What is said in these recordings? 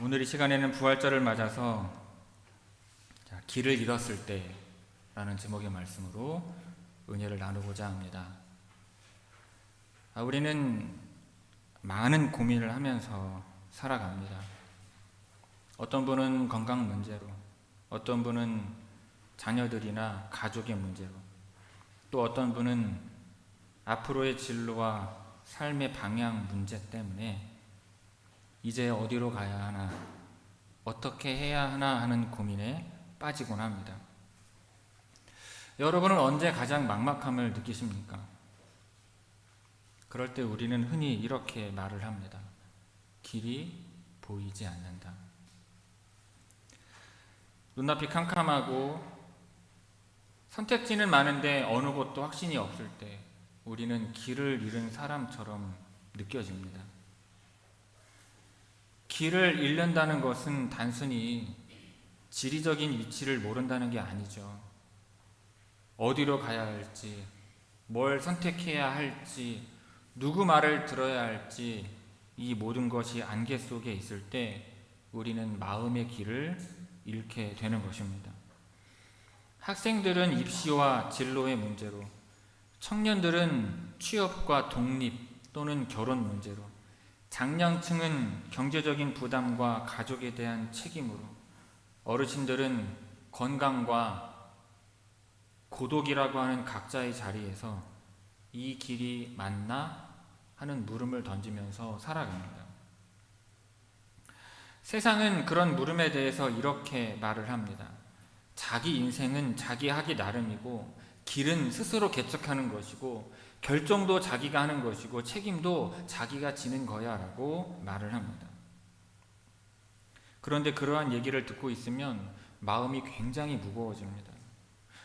오늘 이 시간에는 부활절을 맞아서 길을 잃었을 때라는 제목의 말씀으로 은혜를 나누고자 합니다. 우리는 많은 고민을 하면서 살아갑니다. 어떤 분은 건강 문제로, 어떤 분은 자녀들이나 가족의 문제로, 또 어떤 분은 앞으로의 진로와 삶의 방향 문제 때문에 이제 어디로 가야 하나, 어떻게 해야 하나 하는 고민에 빠지곤 합니다. 여러분은 언제 가장 막막함을 느끼십니까? 그럴 때 우리는 흔히 이렇게 말을 합니다. 길이 보이지 않는다. 눈앞이 캄캄하고 선택지는 많은데 어느 곳도 확신이 없을 때 우리는 길을 잃은 사람처럼 느껴집니다. 길을 잃는다는 것은 단순히 지리적인 위치를 모른다는 게 아니죠. 어디로 가야 할지, 뭘 선택해야 할지, 누구 말을 들어야 할지, 이 모든 것이 안개 속에 있을 때 우리는 마음의 길을 잃게 되는 것입니다. 학생들은 입시와 진로의 문제로, 청년들은 취업과 독립 또는 결혼 문제로, 장년층은 경제적인 부담과 가족에 대한 책임으로, 어르신들은 건강과 고독이라고 하는 각자의 자리에서 이 길이 맞나 하는 물음을 던지면서 살아갑니다. 세상은 그런 물음에 대해서 이렇게 말을 합니다. 자기 인생은 자기 하기 나름이고, 길은 스스로 개척하는 것이고, 결정도 자기가 하는 것이고, 책임도 자기가 지는 거야 라고 말을 합니다. 그런데 그러한 얘기를 듣고 있으면 마음이 굉장히 무거워집니다.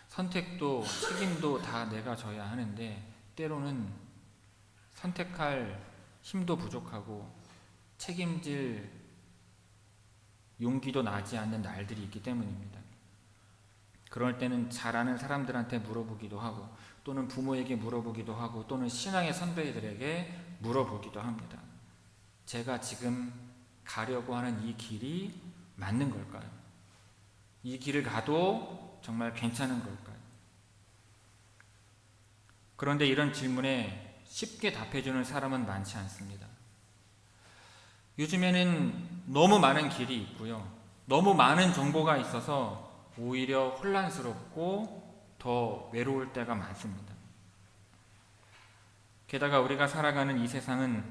선택도 책임도 다 내가 져야 하는데 때로는 선택할 힘도 부족하고 책임질 용기도 나지 않는 날들이 있기 때문입니다. 그럴 때는 잘 아는 사람들한테 물어보기도 하고, 또는 부모에게 물어보기도 하고, 또는 신앙의 선배들에게 물어보기도 합니다. 제가 지금 가려고 하는 이 길이 맞는 걸까요? 이 길을 가도 정말 괜찮은 걸까요? 그런데 이런 질문에 쉽게 답해주는 사람은 많지 않습니다. 요즘에는 너무 많은 길이 있고요. 너무 많은 정보가 있어서 오히려 혼란스럽고 더 외로울 때가 많습니다. 게다가 우리가 살아가는 이 세상은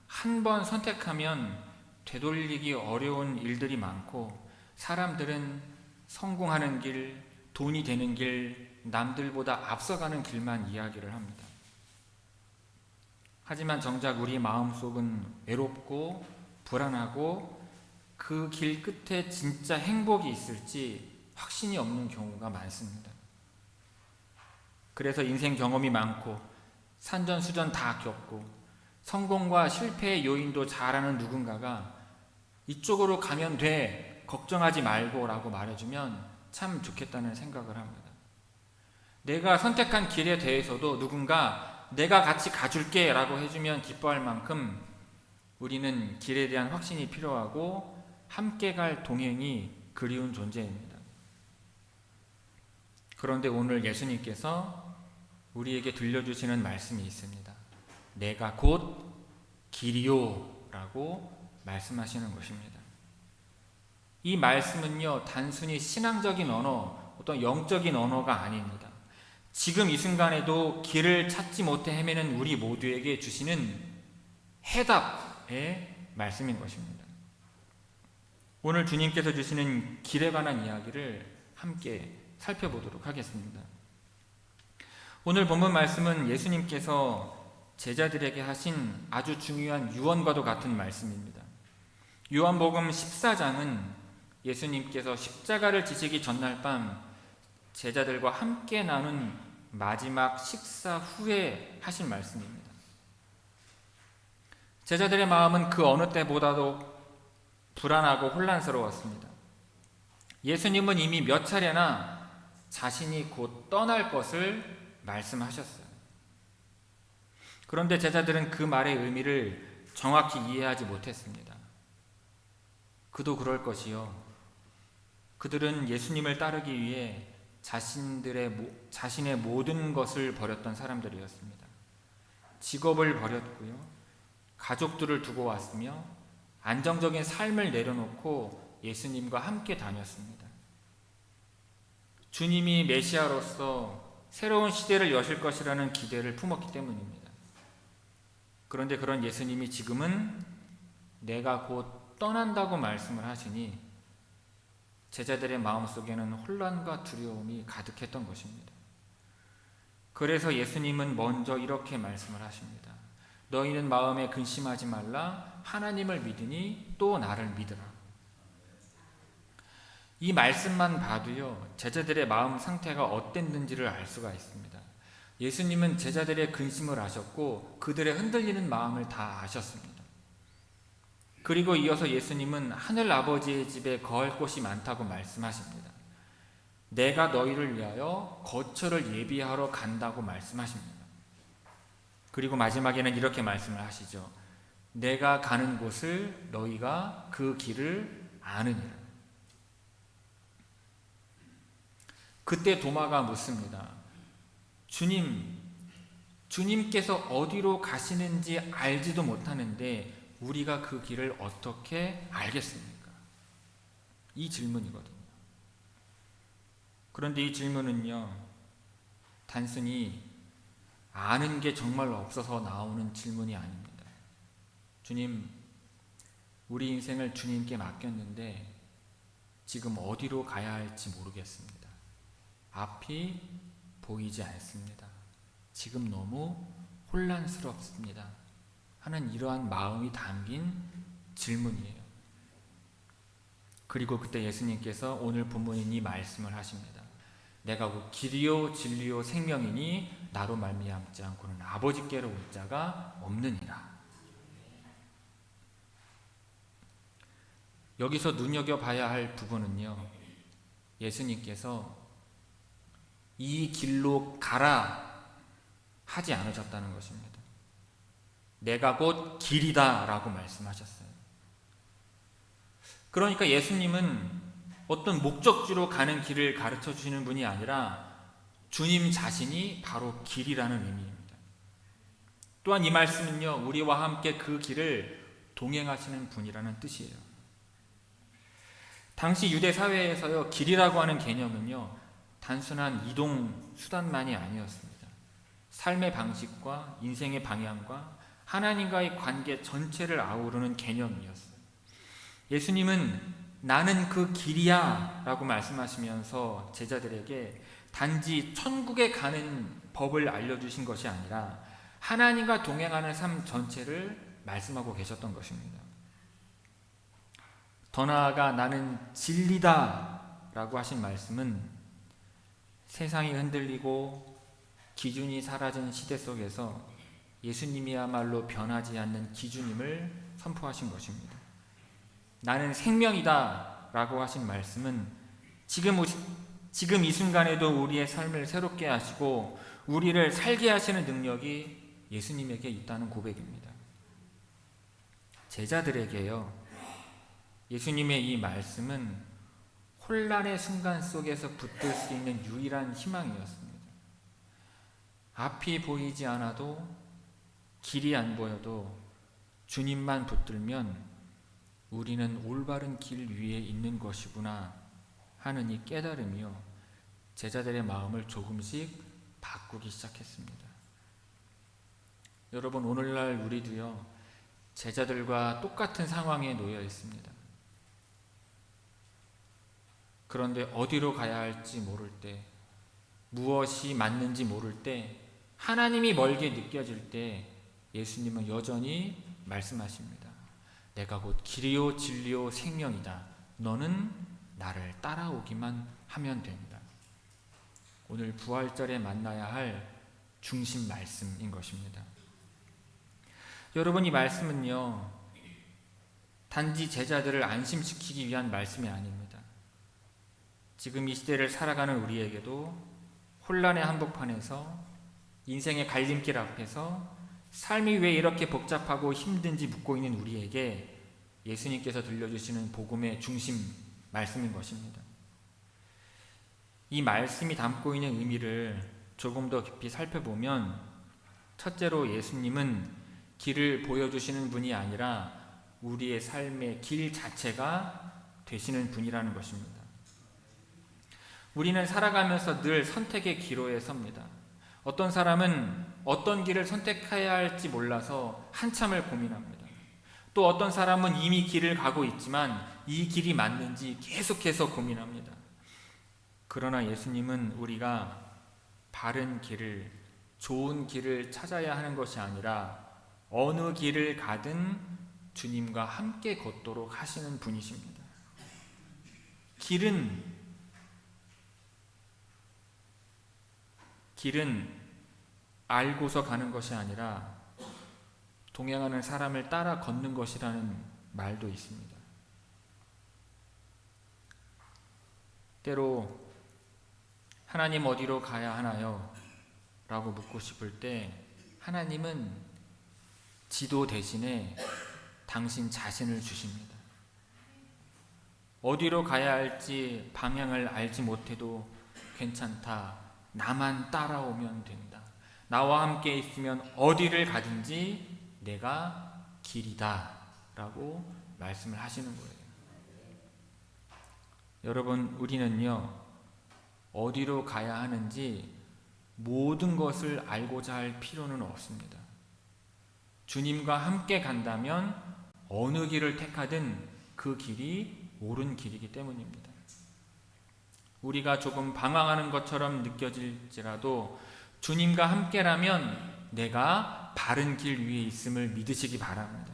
한 번 선택하면 되돌리기 어려운 일들이 많고, 사람들은 성공하는 길, 돈이 되는 길, 남들보다 앞서가는 길만 이야기를 합니다. 하지만 정작 우리 마음속은 외롭고 불안하고 그 길 끝에 진짜 행복이 있을지 확신이 없는 경우가 많습니다. 그래서 인생 경험이 많고 산전수전 다 겪고 성공과 실패의 요인도 잘 아는 누군가가 이쪽으로 가면 돼, 걱정하지 말고 라고 말해주면 참 좋겠다는 생각을 합니다. 내가 선택한 길에 대해서도 누군가 내가 같이 가줄게 라고 해주면 기뻐할 만큼 우리는 길에 대한 확신이 필요하고 함께 갈 동행이 그리운 존재입니다. 그런데 오늘 예수님께서 우리에게 들려주시는 말씀이 있습니다. 내가 곧 길이요 라고 말씀하시는 것입니다. 이 말씀은요, 단순히 신앙적인 언어, 어떤 영적인 언어가 아닙니다. 지금 이 순간에도 길을 찾지 못해 헤매는 우리 모두에게 주시는 해답의 말씀인 것입니다. 오늘 주님께서 주시는 길에 관한 이야기를 함께 살펴보도록 하겠습니다. 오늘 본문 말씀은 예수님께서 제자들에게 하신 아주 중요한 유언과도 같은 말씀입니다. 요한복음 14장은 예수님께서 십자가를 지시기 전날 밤 제자들과 함께 나눈 마지막 식사 후에 하신 말씀입니다. 제자들의 마음은 그 어느 때보다도 불안하고 혼란스러웠습니다. 예수님은 이미 몇 차례나 자신이 곧 떠날 것을 말씀하셨어요. 그런데 제자들은 그 말의 의미를 정확히 이해하지 못했습니다. 그도 그럴 것이요. 그들은 예수님을 따르기 위해 자신의 모든 것을 버렸던 사람들이었습니다. 직업을 버렸고요. 가족들을 두고 왔으며 안정적인 삶을 내려놓고 예수님과 함께 다녔습니다. 주님이 메시아로서 새로운 시대를 여실 것이라는 기대를 품었기 때문입니다. 그런데 그런 예수님이 지금은 내가 곧 떠난다고 말씀을 하시니 제자들의 마음속에는 혼란과 두려움이 가득했던 것입니다. 그래서 예수님은 먼저 이렇게 말씀을 하십니다. 너희는 마음에 근심하지 말라. 하나님을 믿으니 또 나를 믿으라. 이 말씀만 봐도요, 제자들의 마음 상태가 어땠는지를 알 수가 있습니다. 예수님은 제자들의 근심을 아셨고 그들의 흔들리는 마음을 다 아셨습니다. 그리고 이어서 예수님은 하늘 아버지의 집에 거할 곳이 많다고 말씀하십니다. 내가 너희를 위하여 거처를 예비하러 간다고 말씀하십니다. 그리고 마지막에는 이렇게 말씀을 하시죠. 내가 가는 곳을 너희가 그 길을 아느니라. 그때 도마가 묻습니다. 주님께서 어디로 가시는지 알지도 못하는데 우리가 그 길을 어떻게 알겠습니까? 이 질문이거든요. 그런데 이 질문은요, 단순히 아는 게 정말 없어서 나오는 질문이 아닙니다. 주님, 우리 인생을 주님께 맡겼는데 지금 어디로 가야 할지 모르겠습니다. 앞이 보이지 않습니다. 지금 너무 혼란스럽습니다. 하는 이러한 마음이 담긴 질문이에요. 그리고 그때 예수님께서 오늘 본문인 이 말씀을 하십니다. 내가 곧 길이요 진리요 생명이니 나로 말미암지 않고는 아버지께로 올 자가 없느니라. 여기서 눈여겨봐야 할 부분은요, 예수님께서 이 길로 가라 하지 않으셨다는 것입니다. 내가 곧 길이다 라고 말씀하셨어요. 그러니까 예수님은 어떤 목적지로 가는 길을 가르쳐 주시는 분이 아니라 주님 자신이 바로 길이라는 의미입니다. 또한 이 말씀은요, 우리와 함께 그 길을 동행하시는 분이라는 뜻이에요. 당시 유대 사회에서요, 길이라고 하는 개념은요, 단순한 이동 수단만이 아니었습니다. 삶의 방식과 인생의 방향과 하나님과의 관계 전체를 아우르는 개념이었어요. 예수님은 나는 그 길이야 라고 말씀하시면서 제자들에게 단지 천국에 가는 법을 알려주신 것이 아니라 하나님과 동행하는 삶 전체를 말씀하고 계셨던 것입니다. 더 나아가 나는 진리다 라고 하신 말씀은 세상이 흔들리고 기준이 사라진 시대 속에서 예수님이야말로 변하지 않는 기준임을 선포하신 것입니다. 나는 생명이다 라고 하신 말씀은 지금 이 순간에도 우리의 삶을 새롭게 하시고 우리를 살게 하시는 능력이 예수님에게 있다는 고백입니다. 제자들에게요, 예수님의 이 말씀은 혼란의 순간 속에서 붙들 수 있는 유일한 희망이었습니다. 앞이 보이지 않아도, 길이 안 보여도 주님만 붙들면 우리는 올바른 길 위에 있는 것이구나 하는 이 깨달음이요, 제자들의 마음을 조금씩 바꾸기 시작했습니다. 여러분, 오늘날 우리도요, 제자들과 똑같은 상황에 놓여 있습니다. 그런데 어디로 가야 할지 모를 때, 무엇이 맞는지 모를 때, 하나님이 멀게 느껴질 때 예수님은 여전히 말씀하십니다. 내가 곧 길이요 진리요 생명이다. 너는 나를 따라오기만 하면 된다. 오늘 부활절에 만나야 할 중심 말씀인 것입니다. 여러분, 이 말씀은요, 단지 제자들을 안심시키기 위한 말씀이 아닙니다. 지금 이 시대를 살아가는 우리에게도 혼란의 한복판에서, 인생의 갈림길 앞에서 삶이 왜 이렇게 복잡하고 힘든지 묻고 있는 우리에게 예수님께서 들려주시는 복음의 중심 말씀인 것입니다. 이 말씀이 담고 있는 의미를 조금 더 깊이 살펴보면, 첫째로 예수님은 길을 보여주시는 분이 아니라 우리의 삶의 길 자체가 되시는 분이라는 것입니다. 우리는 살아가면서 늘 선택의 기로에 섭니다. 어떤 사람은 어떤 길을 선택해야 할지 몰라서 한참을 고민합니다. 또 어떤 사람은 이미 길을 가고 있지만 이 길이 맞는지 계속해서 고민합니다. 그러나 예수님은 우리가 바른 길을, 좋은 길을 찾아야 하는 것이 아니라 어느 길을 가든 주님과 함께 걷도록 하시는 분이십니다. 길은 알고서 가는 것이 아니라 동행하는 사람을 따라 걷는 것이라는 말도 있습니다. 때로 하나님 어디로 가야 하나요? 라고 묻고 싶을 때 하나님은 지도 대신에 당신 자신을 주십니다. 어디로 가야 할지 방향을 알지 못해도 괜찮다. 나만 따라오면 된다. 나와 함께 있으면 어디를 가든지 내가 길이다. 라고 말씀을 하시는 거예요. 여러분, 우리는요, 어디로 가야 하는지 모든 것을 알고자 할 필요는 없습니다. 주님과 함께 간다면 어느 길을 택하든 그 길이 옳은 길이기 때문입니다. 우리가 조금 방황하는 것처럼 느껴질지라도 주님과 함께라면 내가 바른 길 위에 있음을 믿으시기 바랍니다.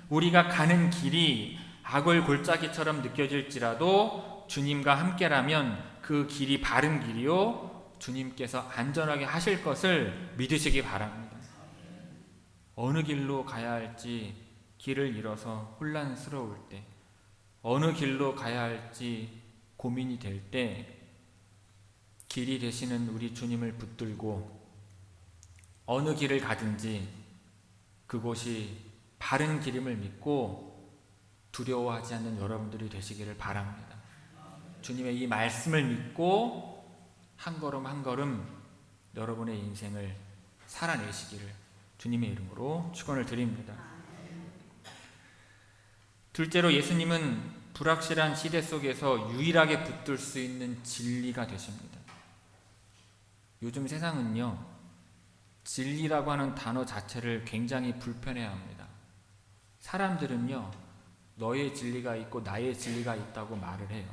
우리가 가는 길이 악을 골짜기처럼 느껴질지라도 주님과 함께라면 그 길이 바른 길이요, 주님께서 안전하게 하실 것을 믿으시기 바랍니다. 어느 길로 가야 할지 길을 잃어서 혼란스러울 때, 어느 길로 가야 할지 고민이 될 때 길이 되시는 우리 주님을 붙들고 어느 길을 가든지 그곳이 바른 길임을 믿고 두려워하지 않는 여러분들이 되시기를 바랍니다. 주님의 이 말씀을 믿고 한 걸음 한 걸음 여러분의 인생을 살아내시기를 주님의 이름으로 축원을 드립니다. 둘째로, 예수님은 불확실한 시대 속에서 유일하게 붙들 수 있는 진리가 되십니다. 요즘 세상은요, 진리라고 하는 단어 자체를 굉장히 불편해합니다. 사람들은요, 너의 진리가 있고 나의 진리가 있다고 말을 해요.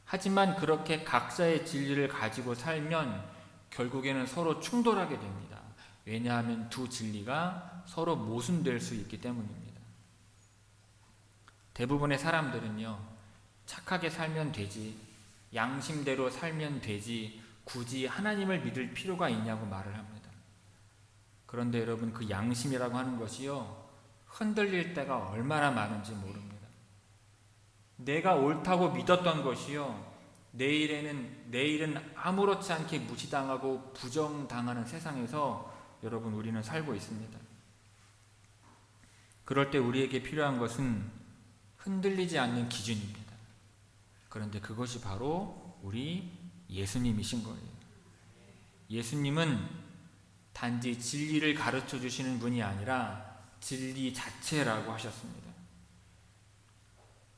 하지만 그렇게 각자의 진리를 가지고 살면 결국에는 서로 충돌하게 됩니다. 왜냐하면 두 진리가 서로 모순될 수 있기 때문입니다. 대부분의 사람들은요, 착하게 살면 되지, 양심대로 살면 되지, 굳이 하나님을 믿을 필요가 있냐고 말을 합니다. 그런데 여러분, 그 양심이라고 하는 것이요, 흔들릴 때가 얼마나 많은지 모릅니다. 내가 옳다고 믿었던 것이요, 내일은 아무렇지 않게 무시당하고 부정당하는 세상에서 여러분, 우리는 살고 있습니다. 그럴 때 우리에게 필요한 것은 흔들리지 않는 기준입니다. 그런데 그것이 바로 우리 예수님이신 거예요. 예수님은 단지 진리를 가르쳐 주시는 분이 아니라 진리 자체라고 하셨습니다.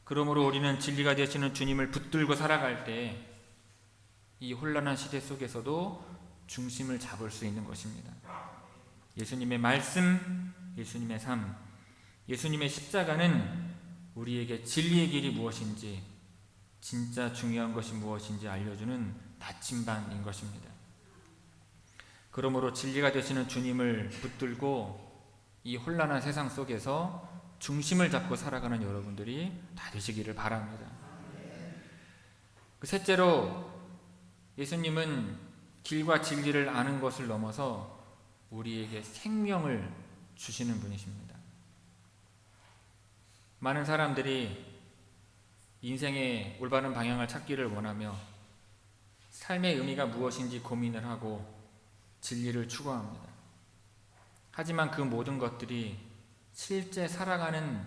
그러므로 우리는 진리가 되시는 주님을 붙들고 살아갈 때 이 혼란한 시대 속에서도 중심을 잡을 수 있는 것입니다. 예수님의 말씀, 예수님의 삶, 예수님의 십자가는 우리에게 진리의 길이 무엇인지, 진짜 중요한 것이 무엇인지 알려주는 나침반인 것입니다. 그러므로 진리가 되시는 주님을 붙들고 이 혼란한 세상 속에서 중심을 잡고 살아가는 여러분들이 다 되시기를 바랍니다. 셋째로, 예수님은 길과 진리를 아는 것을 넘어서 우리에게 생명을 주시는 분이십니다. 많은 사람들이 인생의 올바른 방향을 찾기를 원하며 삶의 의미가 무엇인지 고민을 하고 진리를 추구합니다. 하지만 그 모든 것들이 실제 살아가는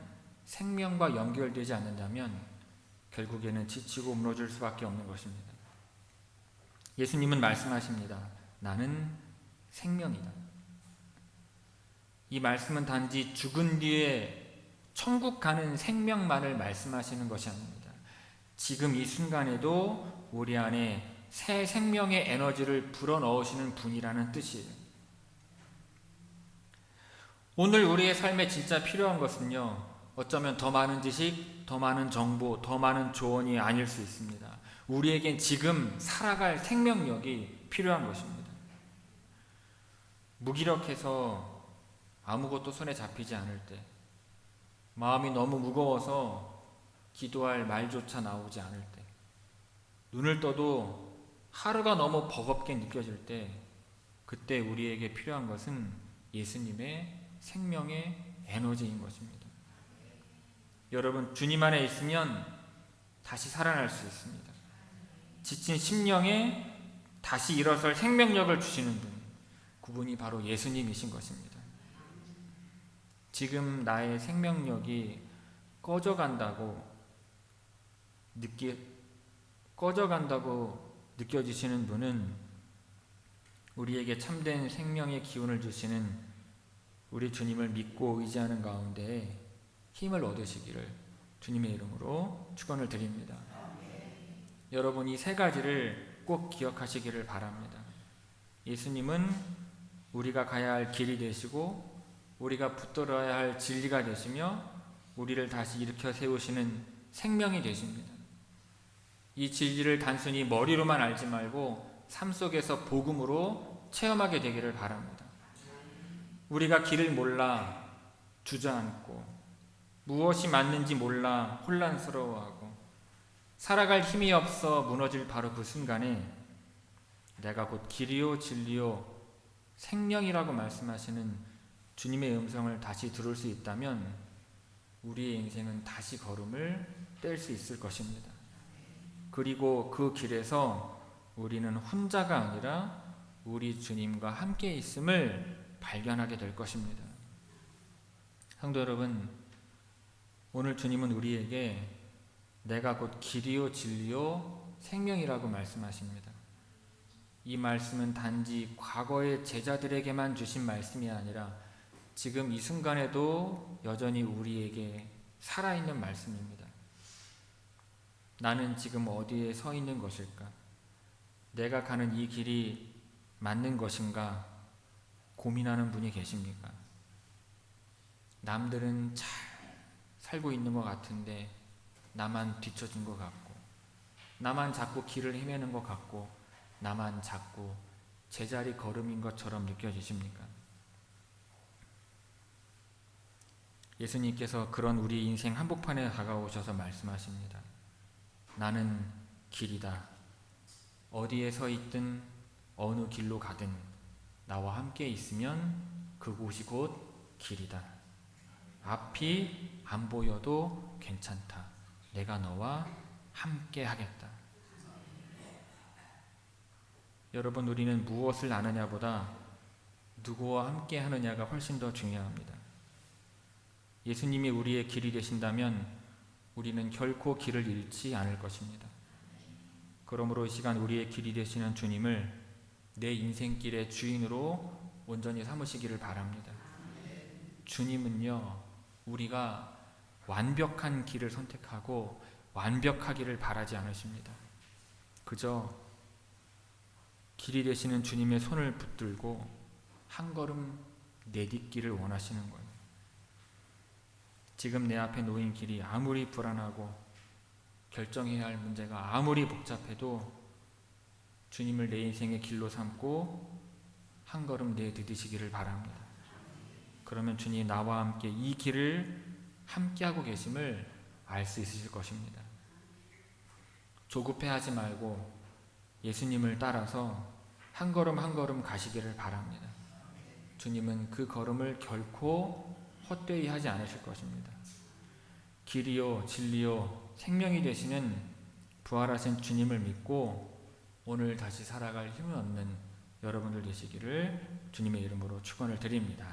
생명과 연결되지 않는다면 결국에는 지치고 무너질 수밖에 없는 것입니다. 예수님은 말씀하십니다. 나는 생명이다. 이 말씀은 단지 죽은 뒤에 천국 가는 생명만을 말씀하시는 것이 아닙니다. 지금 이 순간에도 우리 안에 새 생명의 에너지를 불어넣으시는 분이라는 뜻이에요. 오늘 우리의 삶에 진짜 필요한 것은요, 어쩌면 더 많은 지식, 더 많은 정보, 더 많은 조언이 아닐 수 있습니다. 우리에겐 지금 살아갈 생명력이 필요한 것입니다. 무기력해서 아무것도 손에 잡히지 않을 때, 마음이 너무 무거워서 기도할 말조차 나오지 않을 때, 눈을 떠도 하루가 너무 버겁게 느껴질 때, 그때 우리에게 필요한 것은 예수님의 생명의 에너지인 것입니다. 여러분, 주님 안에 있으면 다시 살아날 수 있습니다. 지친 심령에 다시 일어설 생명력을 주시는 분, 그분이 바로 예수님이신 것입니다. 지금 나의 생명력이 꺼져간다고 느껴지시는 분은 우리에게 참된 생명의 기운을 주시는 우리 주님을 믿고 의지하는 가운데 힘을 얻으시기를 주님의 이름으로 축원을 드립니다. 여러분, 이 세 가지를 꼭 기억하시기를 바랍니다. 예수님은 우리가 가야 할 길이 되시고 우리가 붙들어야 할 진리가 되시며 우리를 다시 일으켜 세우시는 생명이 되십니다. 이 진리를 단순히 머리로만 알지 말고 삶 속에서 복음으로 체험하게 되기를 바랍니다. 우리가 길을 몰라 주저앉고 무엇이 맞는지 몰라 혼란스러워하고 살아갈 힘이 없어 무너질 바로 그 순간에 내가 곧 길이요 진리요 생명이라고 말씀하시는 주님의 음성을 다시 들을 수 있다면 우리의 인생은 다시 걸음을 뗄 수 있을 것입니다. 그리고 그 길에서 우리는 혼자가 아니라 우리 주님과 함께 있음을 발견하게 될 것입니다. 성도 여러분, 오늘 주님은 우리에게 내가 곧 길이요 진리요 생명이라고 말씀하십니다. 이 말씀은 단지 과거의 제자들에게만 주신 말씀이 아니라 지금 이 순간에도 여전히 우리에게 살아있는 말씀입니다. 나는 지금 어디에 서 있는 것일까? 내가 가는 이 길이 맞는 것인가? 고민하는 분이 계십니까? 남들은 잘 살고 있는 것 같은데 나만 뒤처진 것 같고, 나만 자꾸 길을 헤매는 것 같고, 나만 자꾸 제자리 걸음인 것처럼 느껴지십니까? 예수님께서 그런 우리 인생 한복판에 다가오셔서 말씀하십니다. 나는 길이다. 어디에 서 있든 어느 길로 가든 나와 함께 있으면 그곳이 곧 길이다. 앞이 안 보여도 괜찮다. 내가 너와 함께 하겠다. 여러분, 우리는 무엇을 아느냐보다 누구와 함께 하느냐가 훨씬 더 중요합니다. 예수님이 우리의 길이 되신다면 우리는 결코 길을 잃지 않을 것입니다. 그러므로 이 시간 우리의 길이 되시는 주님을 내 인생길의 주인으로 온전히 삼으시기를 바랍니다. 주님은요, 우리가 완벽한 길을 선택하고 완벽하기를 바라지 않으십니다. 그저 길이 되시는 주님의 손을 붙들고 한 걸음 내딛기를 원하시는 거예요. 지금 내 앞에 놓인 길이 아무리 불안하고 결정해야 할 문제가 아무리 복잡해도 주님을 내 인생의 길로 삼고 한 걸음 내딛으시기를 바랍니다. 그러면 주님 나와 함께 이 길을 함께하고 계심을 알 수 있으실 것입니다. 조급해하지 말고 예수님을 따라서 한 걸음 한 걸음 가시기를 바랍니다. 주님은 그 걸음을 결코 헛되이 하지 않으실 것입니다. 길이요 진리요 생명이 되시는 부활하신 주님을 믿고 오늘 다시 살아갈 힘을 얻는 여러분들 되시기를 주님의 이름으로 축원을 드립니다.